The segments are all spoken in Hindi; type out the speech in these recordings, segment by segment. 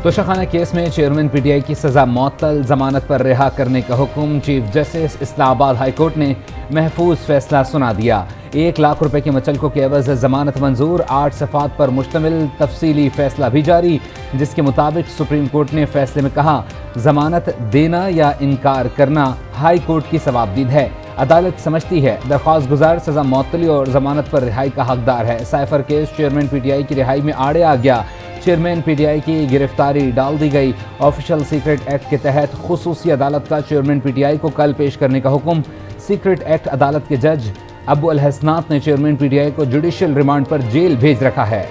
तोशाखाना केस में चेयरमैन पीटीआई की सजा मुअत्तल, जमानत पर रिहा करने का हुक्म। Chief justice Islamabad high court ने महफूज फैसला सुना दिया। 1 लाख रुपए के मुचलकों के एवज जमानत मंजूर। 8 सफ़ात पर मुश्तमिल तफसीली फैसला भी जारी, जिसके मुताबिक सुप्रीम कोर्ट ने फैसले में कहा, जमानत देना या इनकार करना हाई कोर्ट की सवाबदीद है। अदालत समझती है दरख्वास्त गुजार सजा मुअत्तली और जमानत पर रिहाई का हकदार है। साइफर केस चेयरमैन पीटीआई की रिहाई में आड़े आ गया। चेयरमैन पीटीआई की गिरफ्तारी डाल दी गई। ऑफिशियल सीक्रेट एक्ट के तहत खुसूसी अदालत का चेयरमैन पीटीआई को कल पेश करने का हुक्म। सीक्रेट एक्ट अदालत के जज अबू अल हसनात ने चेयरमैन पीटीआई को जुडिशियल रिमांड पर जेल भेज रखा है।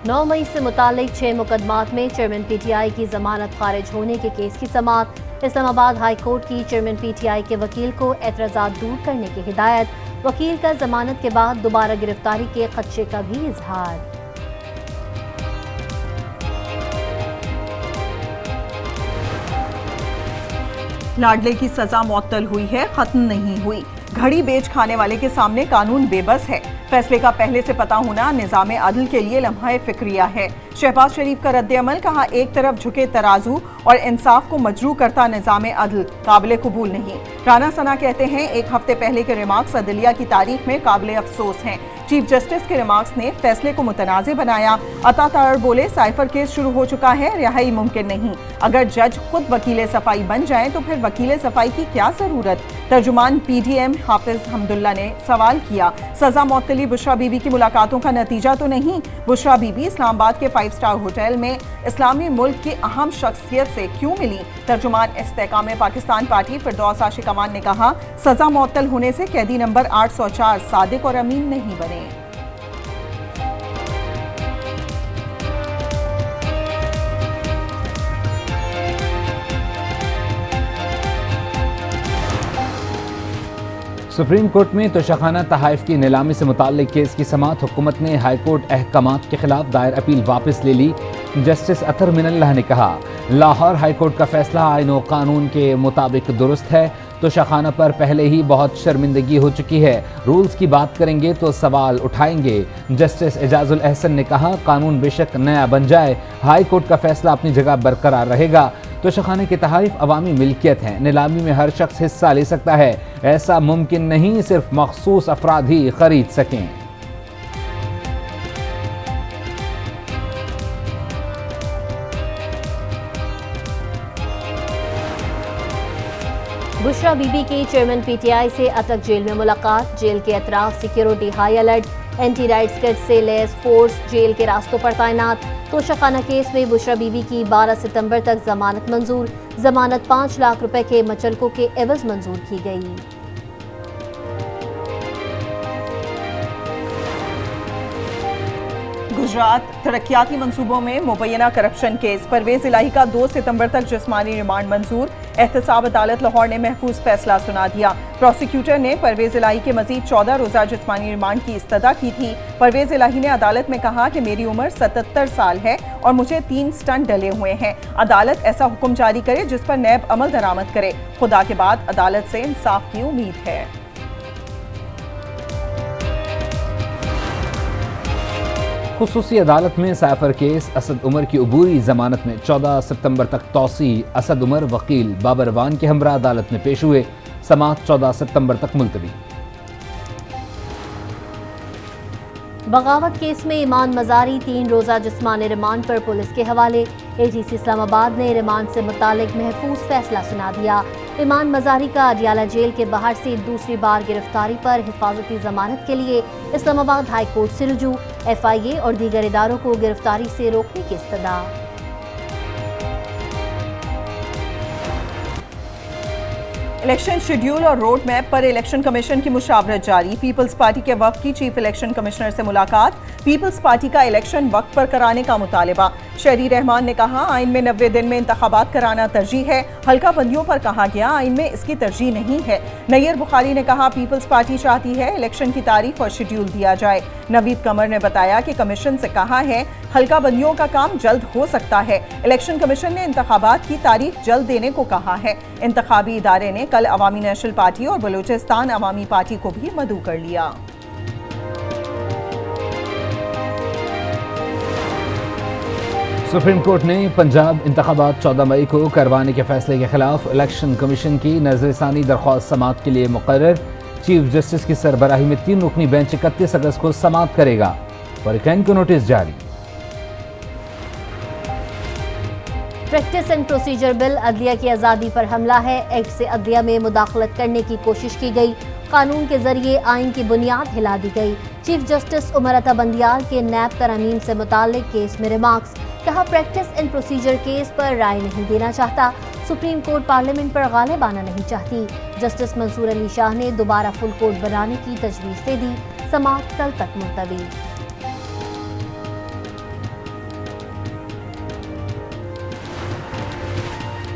नौ मई से मुतालिक 6 मुकदमात में चेयरमैन पीटीआई की जमानत खारिज होने के केस की समाअत। इस्लामाबाद हाई कोर्ट की चेयरमैन पीटीआई के वकील को एतराज़ात दूर करने की हिदायत। वकील का जमानत के बाद दोबारा गिरफ्तारी के खदशे का भी इजहार। लाडले की सजा मुअत्तल हुई है, खत्म नहीं हुई। घड़ी बेच खाने वाले के सामने कानून बेबस है। फैसले का पहले से पता होना निज़ाम अदल के लिए लम्हा फिक्रिया है। शहबाज शरीफ का रद्द-ए-अमल, कहा, एक तरफ झुके तराजू और इंसाफ को मजरू करता निज़ाम अदल काबिल कबूल नहीं। राना सना कहते हैं, 1 हफ्ते पहले के रिमार्क्स अदलिया की तारीख में काबिल अफसोस हैं। चीफ जस्टिस के रिमार्क्स ने फैसले को मुतनाज़ बनाया। अता तारड़ बोले, साइफर केस शुरू हो चुका है, रिहाई मुमकिन नहीं। अगर जज खुद वकील सफाई बन जाए तो फिर वकील सफाई की क्या जरूरत। तर्जुमान पीडीएम हाफिज हमदुल्ला ने सवाल किया, सजा मुअत्तली बुशरा बीबी की मुलाकातों का नतीजा तो नहीं। बुशरा बीबी इस्लामाबाद के 5 स्टार होटल में इस्लामी मुल्क की अहम शख्सियत से क्यों मिली। तर्जुमान इस्तेकाम पाकिस्तान पार्टी फिरदौस आशिक अमान ने कहा, सजा मुअत्तल होने से कैदी नंबर 804 सादिक और अमीन नहीं बने। सुप्रीम कोर्ट में तोशाखाना तहाइफ की नीलामी से मुताल्लिक केस की समाअत। हुकूमत ने हाईकोर्ट अहकामात के खिलाफ दायर अपील वापस ले ली। जस्टिस अतर मिनल्लाह ने कहा, लाहौर हाईकोर्ट का फैसला आईन व कानून के मुताबिक दुरुस्त है। तोशाखाना पर पहले ही बहुत शर्मिंदगी हो चुकी है। रूल्स की बात करेंगे तो सवाल उठाएंगे। जस्टिस एजाजुल अहसन ने कहा, कानून बेशक नया बन जाए, हाई कोर्ट का फैसला अपनी जगह बरकरार रहेगा। तोशाखाने के तहाइफ अवामी मिल्कियत हैं, नीलामी में हर शख्स हिस्सा ले सकता है। ऐसा मुमकिन नहीं सिर्फ मखसूस अफराद ही खरीद सकें। बुशरा बीबी की चेयरमैन पीटीआई से अतक जेल में मुलाकात। जेल के अतराफ security high alert. Anti riots kit से लैस फोर्स जेल के रास्तों पर तैनात। तोशाखाना केस में बुशरा बीबी की 12 सितंबर तक जमानत मंजूर। जमानत 5 लाख रुपए के मुचलकों के एवज मंजूर की गई। गुजरात तरक्याती मंसूबों में मुबैना करप्शन केस। परवेज इलाही का 2 सितंबर तक जिस्मानी रिमांड मंजूर। एहतसाब अदालत लाहौर ने महफूज फैसला सुना दिया। प्रोसिक्यूटर ने परवेज इलाही के मजीद 14 रोजा जिस्मानी रिमांड की इस्तदा की थी। परवेज इलाही ने अदालत में कहा कि मेरी उम्र 77 साल है और मुझे 3 स्टंट डले हुए हैं। अदालत ऐसा हुक्म जारी करे जिस पर नैब अमल दरामद करे। खुदा के बाद अदालत से इंसाफ की उम्मीद है। खुसूसी अदालत में साइफर केस। असद उमर की अबूरी जमानत में 14 सितंबर तक तौसी। असद उमर वकील बाबर वान के हमरा अदालत में पेश हुए। समाअत 14 सितंबर तक मुलतवी। बगावत केस में ईमान मजारी 3 रोजा जिस्मानी रिमांड पर पुलिस के हवाले। एजीसी इस्लामाबाद ने रिमांड से मुतालिक महफूज फैसला सुना दिया। ईमान मजारी का अडियाला जेल के बाहर से दूसरी बार गिरफ्तारी पर हिफाजती जमानत के लिए इस्लामाबाद हाई कोर्ट से रुजू। FIA और दीगर इदारों को गिरफ्तारी से रोकने की इस्तदा। इलेक्शन शेड्यूल और रोड मैप पर इलेक्शन कमीशन की मुशावरत जारी। पीपल्स पार्टी के वफ्द की चीफ इलेक्शन कमिश्नर से मुलाकात। पीपल्स पार्टी का इलेक्शन वक्त पर कराने का मुतालिबा। शहरी रहमान ने कहा, आइन में 90 दिन में इंतखाबात कराना तरजीह है। हल्का बंदियों पर कहा गया, आइन में इसकी तरजीह नहीं है। नैयर बुखारी ने कहा, पीपल्स पार्टी चाहती है इलेक्शन की तारीख और शेड्यूल दिया जाए। नवीद कमर ने बताया कि कमीशन से कहा है हल्का बंदियों का काम जल्द हो सकता है। इलेक्शन कमीशन ने इंतखाबात की तारीख जल्द देने को कहा है। इंतखाबी इदारे ने कल अवामी नेशनल पार्टी और बलूचिस्तान अवामी पार्टी को भी मदऊ कर लिया। सुप्रीम कोर्ट ने पंजाब इंतखाबात 14 मई को करवाने के फैसले के खिलाफ इलेक्शन कमीशन की नजरसानी दरख्वास्त समाअत के लिए मुकर्रर। चीफ जस्टिस की सरबराही में 3 रुकनी बेंच 31 अगस्त को समाअत करेगा। फरीकैन को नोटिस जारी। प्रैक्टिस एंड प्रोसीजर बिल अदलिया की आज़ादी पर हमला है। एक्ट से अदलिया में मुदाखलत करने की कोशिश की गई। कानून के जरिए आइन की बुनियाद हिला दी गई। चीफ जस्टिस उमर अता बंदियाल के नैब तरमीम से मुताल्लिक केस में रिमार्क्स। कहा, प्रैक्टिस एंड प्रोसीजर केस पर राय नहीं देना चाहता। सुप्रीम कोर्ट पार्लियामेंट पर गालिब आना नहीं चाहती। जस्टिस मंसूर अली शाह ने दोबारा फुल कोर्ट बनाने की तजवीज़ दे दी। समाअत कल तक मुलतवी।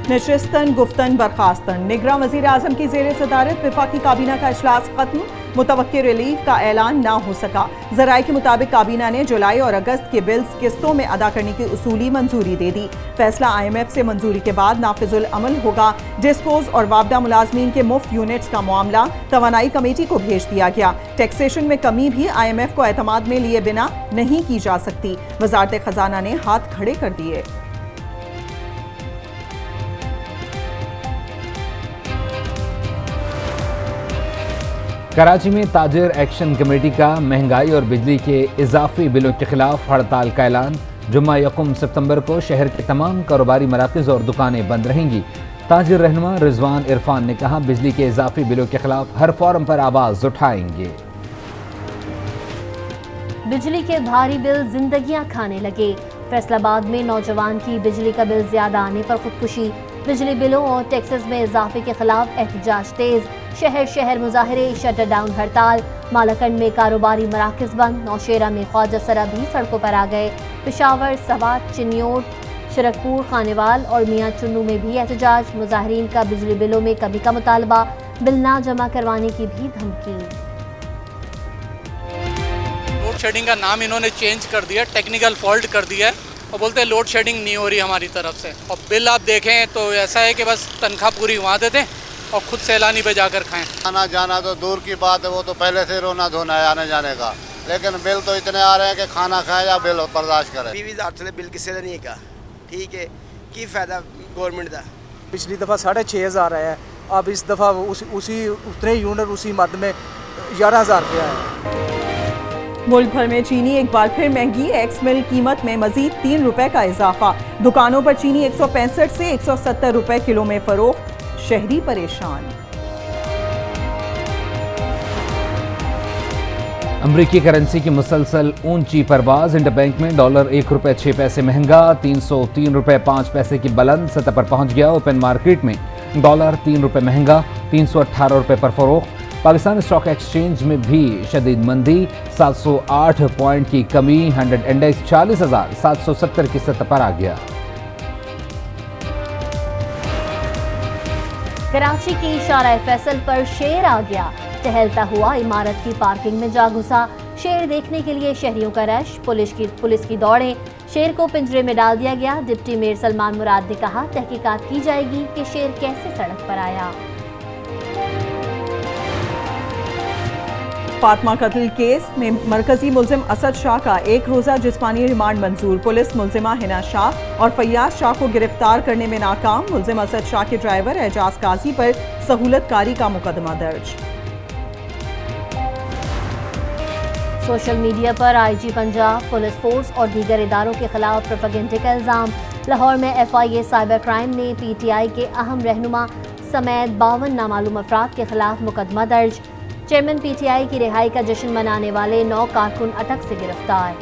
नशिस्तन गुफ्तन बर्खास्तन। निगरान वज़ीर आज़म की ज़ेर सदारत वफाकी काबीना का इजलास खत्म। मुतवक्किल रिलीफ का ऐलान ना हो सका। ज़राए के मुताबिक काबीना ने जुलाई और अगस्त के बिल्स किस्तों में अदा करने की उसूली मंजूरी दे दी। फैसला IMF से मंजूरी के बाद नाफिजुल अमल होगा। डिस्कोज और वापडा मुलाजमीन के मुफ्त यूनिट्स का मामला तवानाई कमेटी को भेज दिया गया। टैक्सेशन में कमी भी IMF को एतमाद में लिए बिना नहीं की जा सकती। वजारत खजाना ने हाथ खड़े कर दिए। कराची में ताजिर एक्शन कमेटी का महंगाई और बिजली के इजाफी बिलों के खिलाफ हड़ताल का ऐलान। जुम्मा 1 सितंबर को शहर के तमाम कारोबारी मराकज़ और दुकानें बंद रहेंगी। ताजिर रहनुमा रिजवान इरफान ने कहा, बिजली के इजाफी बिलों के खिलाफ हर फोरम पर आवाज उठाएंगे। बिजली के भारी बिल जिंदगियां खाने लगे। फैसलाबाद में नौजवान की बिजली का बिल ज्यादा आने पर खुदकुशी। बिजली बिलों और टैक्सेस में इजाफे के खिलाफ एहतजाज तेज। शहर शहर मुजाहरे, शटर डाउन हड़ताल। मालाकंड में कारोबारी मराकज़ बंद। नौशेरा में ख्वाजा सरा भी सड़कों पर आ गए। पेशावर, सवात, चिन्योट, शरकपुर, खानेवाल और मियाँ चुन्नू में भी एहतजाज। मुजाहरीन का बिजली बिलों में कमी का मुतालबा। बिल ना जमा करवाने की भी धमकी। लोड शेडिंग का नाम इन्होंने चेंज कर दिया, टेक्निकल फॉल्ट कर दिया है और बोलते हैं लोड शेडिंग नहीं हो रही हमारी तरफ से। और बिल आप देखें तो ऐसा है कि बस तनख्वाह पूरी वहाँ दे दें और खुद सैलानी पे जाकर खाएं। आना जाना तो दूर की बात है, वो तो पहले से रोना धोना है आने जाने का। लेकिन बिल तो इतने आ रहे हैं कि खाना खाए या बिल बर्दाश्त करें। 20,000 से बिल किसी नहीं का, ठीक है, की फायदा गवर्नमेंट का। पिछली दफ़ा 6,500 आया है, अब इस दफ़ा उसी उतने यूनिट उसी मद में 11,000 रुपया है। मुल्क भर में चीनी एक बार फिर महंगी। एक्स मिल कीमत में मजीद 3 रुपए का इजाफा। दुकानों पर चीनी 165 से 170 रुपए किलो में फरोख्त। शहरी परेशान। अमरीकी करेंसी की मुसलसल ऊंची परवाज। इंटरबैंक में डॉलर $1.06 महंगा। 303 रुपए 5 पैसे की बुलंद सतह पर पहुंच गया। ओपन मार्केट में डॉलर 3 रुपए महंगा, 318 रुपए पर फरोख्त। पाकिस्तान स्टॉक एक्सचेंज में भी शदीद मंदी। 708 पॉइंट की कमी। 100 इंडेक्स 40,770 की सतह पर आ गया। कराची की शारा फैसल पर शेर आ गया। टहलता हुआ इमारत की पार्किंग में जा घुसा। शेर देखने के लिए शहरियों का रश। पुलिस की दौड़ें। शेर को पिंजरे में डाल दिया गया। डिप्टी मेयर सलमान मुराद ने कहा, तहकीकात की जाएगी कि शेर कैसे सड़क पर आया। फातिमा कत्ल केस में मरकजी मुल्जिम असद शाह का 1 रोजा जिस्मानी रिमांड मंजूर। पुलिस मुल्जिमा हिना शाह और फैयाज शाह को गिरफ्तार करने में नाकाम। मुल्जिम असद शाह के ड्राइवर एजाज काजी पर सहूलतकारी का मुकदमा दर्ज। सोशल मीडिया पर IG पंजाब, पुलिस फोर्स और दीगर इदारों के खिलाफ प्रोपेगेंडे का इल्जाम। लाहौर में FIA साइबर क्राइम ने PTI के अहम रहनुमा समेत 52 नामालूम अफराद के खिलाफ मुकदमा दर्ज। चेयरमैन PTI की रिहाई का जश्न मनाने वाले 9 कारकुन अटक से गिरफ्तार।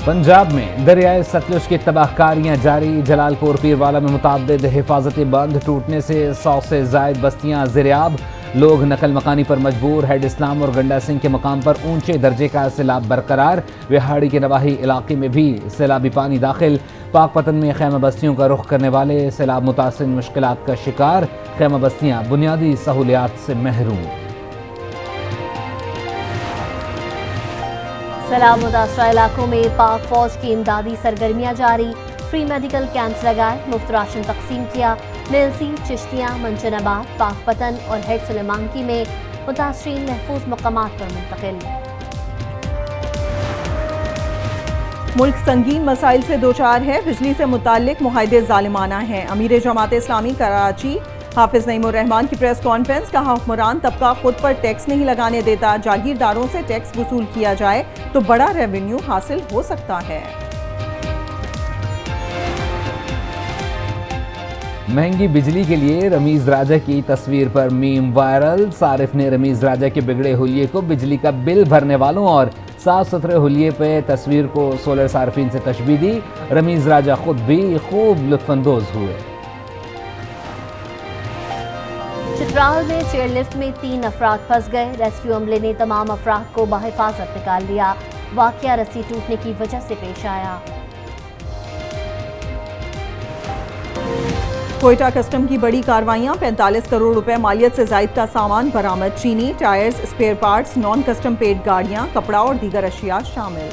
पंजाब में दरियाए सतलुज की तबाहकारियां जारी। जलालपुर पीरवाला में मुतअद्दिद हिफाजती बंद टूटने से 100 से जायद बस्तियां ज़ेर-ए-आब। लोग नकल मकानी पर मजबूर। हेड इस्लाम और गंडा सिंह के मकाम पर ऊंचे दर्जे का सैलाब बरकरार। विहाड़ी के नवाही इलाके में भी सैलाबी पानी दाखिल। पाकपतन में खैमा बस्तियों का रुख करने वाले सैलाब मुतासिर मुश्किलात का शिकार। खैमा बस्तियां बुनियादी सहूलियात से महरूम। सैलाब मुतासरा इलाकों में पाक फौज की इमदादी सरगर्मियां जारी। फ्री मेडिकल कैंप्स लगाए, मुफ्त राशन तकसीम किया। मेलसी, चिश्तियाँ, मंचनाबाद, पाकपतन और हेड सुलेमानकी में मुतासरीन महफूज मकामात पर मुंतकिल। मुल्क संगीन मसाइल से दो चार है। बिजली से मुताल्लिक मुआहदे जालिमाना हैं। अमीर जमात इस्लामी कराची हाफिज नईमुर रहमान की प्रेस कॉन्फ्रेंस। कहा, हुक्मरान तबका खुद पर टैक्स नहीं लगाने देता। जागीरदारों से टैक्स वसूल किया जाए तो बड़ा रेवेन्यू हासिल हो सकता है। महंगी बिजली के लिए रमीज राजा की तस्वीर पर मीम वायरल। सारिफ ने रमीज राजा के बिगड़े हुलिये को बिजली का बिल भरने वालों और साफ सुथरे हुलिये पे तस्वीर को सोलर सार्फिन से तशबीह दी। रमीज राजा खुद भी खूब लुत्फानंदोज हुए। चित्राल में चेयरलिफ्ट में 3 अफराद फंस गए। रेस्क्यू अमले ने तमाम अफराद को बाहिफाजत निकाल लिया। वाकया रस्सी टूटने की वजह से पेश आया। कोयटा कस्टम की बड़ी कार्रवाइयां। 45 करोड़ रुपए मालियत से जायद का सामान बरामद। चीनी, tyres, spare parts, non custom paid गाड़ियां, कपड़ा और दीगर अशिया शामिल।